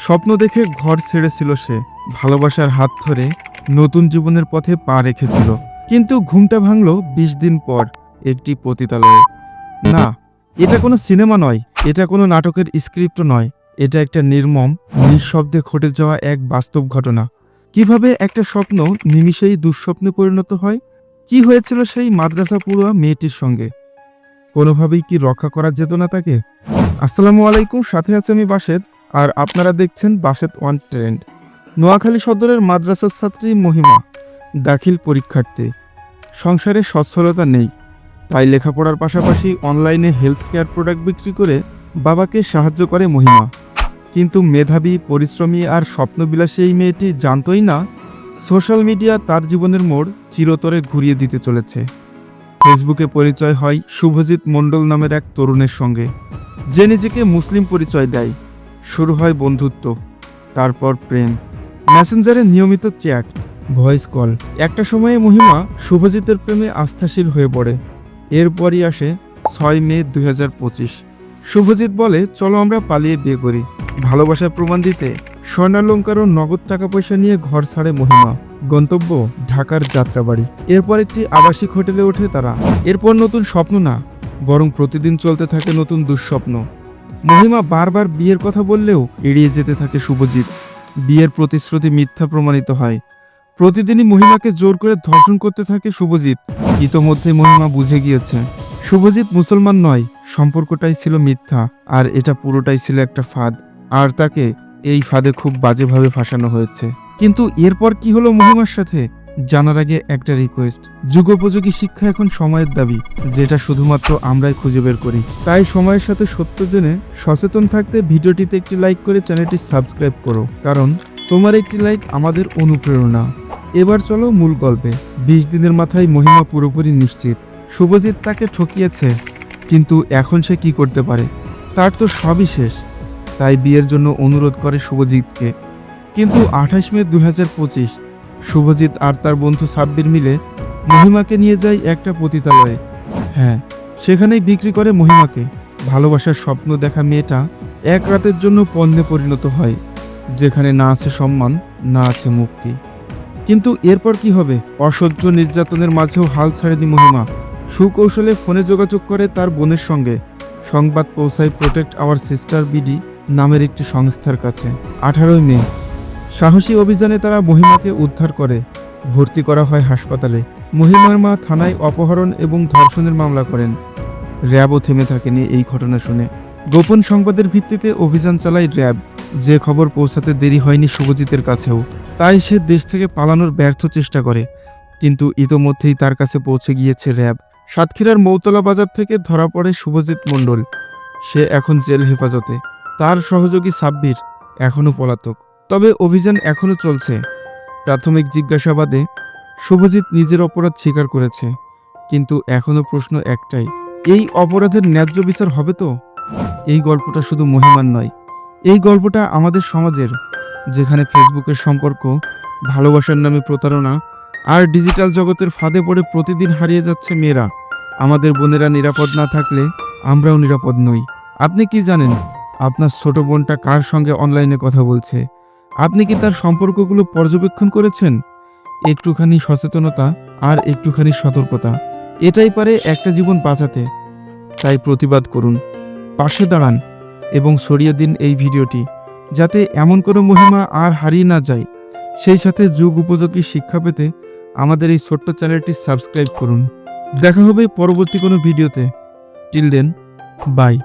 স্বপ্ন দেখে ঘর ছেড়েছিল সে, ভালোবাসার হাত ধরে নতুন জীবনের পথে পা রেখেছিল। কিন্তু ঘুমটা ভাঙল ২০ দিন পর একটি পতিতালয়ে। না, এটা কোনো সিনেমা নয়, এটা কোনো নাটকের স্ক্রিপ্ট নয়, এটা একটা নির্মম, নিঃশব্দে ঘটে যাওয়া এক বাস্তব ঘটনা। কিভাবে একটা স্বপ্ন নিমিষেই দুঃস্বপ্নে পরিণত হয়? কি হয়েছিল সেই মাদ্রাসা পড়ুয়া মেয়েটির সঙ্গে? কোনোভাবেই কি রক্ষা করা যেত না তাকে? আসসালামু আলাইকুম, সাথে আছে আমি বাসেদ, আর আপনারা দেখছেন বাসেদ ওয়ান ট্রেন্ড। নোয়াখালী সদরের মাদ্রাসার ছাত্রী মহিমা দাখিল পরীক্ষার্থী। সংসারে সচ্ছলতা নেই, তাই লেখাপড়ার পাশাপাশি অনলাইনে হেলথ কেয়ার প্রোডাক্ট বিক্রি করে বাবাকে সাহায্য করে মহিমা। কিন্তু মেধাবী, পরিশ্রমী আর স্বপ্নবিলাসী এই মেয়েটি জানতই না সোশ্যাল মিডিয়া তার জীবনের মোড় চিরতরে ঘুরিয়ে দিতে চলেছে। ফেসবুকে পরিচয় হয় শুভজিৎ মণ্ডল নামের এক তরুণের সঙ্গে, যে নিজেকে মুসলিম পরিচয় দেয়। শুরু হয় বন্ধুত্ব, তারপর প্রেম, মেসেঞ্জারে নিয়মিত চ্যাট, ভয়েস কল। একটা সময়ে মহিমা শুভজিতের প্রেমে আস্থাশীল হয়ে পড়ে। এরপরই আসে ৬ মে ২০২৫। শুভজিৎ বলে, চলো আমরা পালিয়ে বিয়ে করি। ভালোবাসার প্রমাণ দিতে স্বর্ণালঙ্কার ও নগদ টাকা পয়সা নিয়ে ঘর ছাড়ে মহিমা। গন্তব্য ঢাকার যাত্রাবাড়ি। এরপর একটি আবাসিক হোটেলে ওঠে তারা। এরপর নতুন স্বপ্ন না, বরং প্রতিদিন চলতে থাকে নতুন দুঃস্বপ্ন। মহিমা বারবার বিয়ের কথা বললেও এড়িয়ে যেতে থাকে শুভজিৎ। বিয়ের প্রতিশ্রুতি মিথ্যা প্রমাণিত হয়। প্রতিদিনই মহিমাকে জোর করে ধর্ষণ করতে থাকে শুভজিৎ। ইতোমধ্যে মহিমা বুঝে গিয়েছে শুভজিৎ মুসলমান নয়, সম্পর্কটাই ছিল মিথ্যা, আর এটা পুরোটাই ছিল একটা ফাঁদ। আর তাকে এই ফাঁদে খুব বাজেভাবে ফাঁসানো হয়েছে। কিন্তু এরপর কি হলো মহিমার সাথে, জানার আগে একটা রিকোয়েস্ট। যুগোপযোগী শিক্ষা এখন সময়ের দাবি, যেটা শুধুমাত্র আমরাই খুঁজে বের করি। তাই সময়ের সাথে সত্য জেনে সচেতন থাকতে ভিডিওটিতে একটি লাইক করে চ্যানেলটি সাবস্ক্রাইব করো, কারণ তোমার একটি লাইক আমাদের অনুপ্রেরণা। এবার চলো মূল গল্পে। ২০ দিনের মাথায় মহিমা পুরোপুরি নিশ্চিত শুভজিৎ তাকে ঠকিয়েছে। কিন্তু এখন সে কি করতে পারে? তার তো সবই শেষ। তাই বিয়ের জন্য অনুরোধ করে শুভজিৎকে। কিন্তু ২৮ মে ২০২৫ শুভজিৎ আর তার বন্ধু সাব্বির মিলে মহিমাকে নিয়ে যায় একটা পতিতালয়ে। হ্যাঁ, সেখানেই বিক্রি করে মহিমাকে। ভালোবাসার স্বপ্ন দেখা মেয়েটা এক রাতের জন্য পণ্যে পরিণত হয়, যেখানে না আছে সম্মান, না আছে মুক্তি। কিন্তু এরপর কি হবে? অসহ্য নির্যাতনের মাঝেও হাল ছাড়েনি মহিমা। সুকৌশলে ফোনে যোগাযোগ করে তার বোনের সঙ্গে। সংবাদ পৌঁছায় প্রোটেক্ট আওয়ার সিস্টার বিডি নামের একটি সংস্থার কাছে। ১৮ মে সাহসী অভিযানে তারা মহিমাকে উদ্ধার করে। ভর্তি করা হয় হাসপাতালে। মহিমার মা থানায় অপহরণ এবং ধর্ষণের মামলা করেন। র্যাবও থেমে থাকেনি এই ঘটনা শুনে। গোপন সংবাদের ভিত্তিতে অভিযান চালায় র্যাব। যে খবর পৌঁছাতে দেরি হয়নি শুভজিতের কাছেও। তাই সে দেশ থেকে পালানোর ব্যর্থ চেষ্টা করে। কিন্তু ইতোমধ্যেই তার কাছে পৌঁছে গিয়েছে র্যাব। সাতক্ষীরার মৌতলা বাজার থেকে ধরা পড়ে শুভজিৎ মণ্ডল। সে এখন জেল হেফাজতে। তার সহযোগী সাব্বির এখনও পলাতক। তবে অভিযান এখনও চলছে। প্রাথমিক জিজ্ঞাসাবাদে শুভজিৎ নিজের অপরাধ স্বীকার করেছে। কিন্তু এখনও প্রশ্ন একটাই, এই অপরাধের ন্যায্য বিচার হবে তো? এই গল্পটা শুধু মহিমার নয়, এই গল্পটা আমাদের সমাজের, যেখানে ফেসবুকের সম্পর্ক, ভালোবাসার নামে প্রতারণা আর ডিজিটাল জগতের ফাঁদে পড়ে প্রতিদিন হারিয়ে যাচ্ছে মেয়েরা। আমাদের বোনেরা নিরাপদ না থাকলে আমরাও নিরাপদ নই। আপনি কি জানেন আপনার ছোট বোনটা কার সঙ্গে অনলাইনে কথা বলছে? আপনি কি তার সম্পর্কগুলো পর্যবেক্ষণ করেছেন? একটুখানি সচেতনতা আর একটুখানি সতর্কতা, এটাই পারে একটা জীবন বাঁচাতে। তাই প্রতিবাদ করুন, পাশে দাঁড়ান এবং ছড়িয়ে দিন এই ভিডিওটি, যাতে এমন কোনো মহিমা আর হারিয়ে না যায়। সেই সাথে যুগ উপযোগী শিক্ষা পেতে আমাদের এই ছোট্ট চ্যানেলটি সাবস্ক্রাইব করুন। দেখা হবে পরবর্তী কোনো ভিডিওতে। Till then, by.